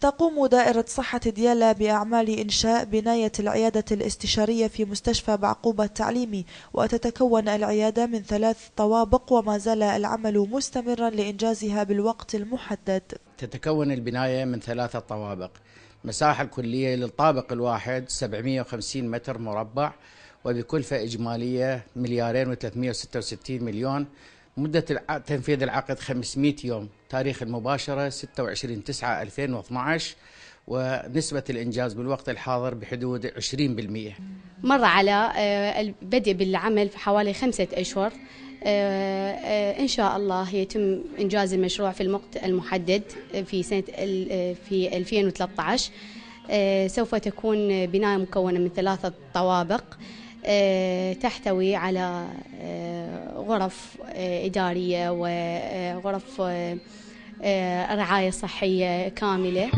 تقوم دائرة صحة ديالى بأعمال إنشاء بناية العيادة الاستشارية في مستشفى بعقوبة التعليمي، وتتكون العيادة من 3 طوابق، وما زال العمل مستمرا لإنجازها بالوقت المحدد. تتكون البناية من 3 طوابق، مساحة الكلية للطابق الواحد 750 متر مربع، وبكلفة إجمالية 2,366,000,000. مدة تنفيذ العقد 500 يوم، تاريخ المباشرة 26/9/2012، ونسبة الإنجاز بالوقت الحاضر بحدود 20%. مر على البدء بالعمل في حوالي 5 أشهر. إن شاء الله يتم إنجاز المشروع في الوقت المحدد في 2013. سوف تكون بناية مكونة من 3 طوابق، تحتوي على غرف إدارية وغرف رعاية صحية كاملة.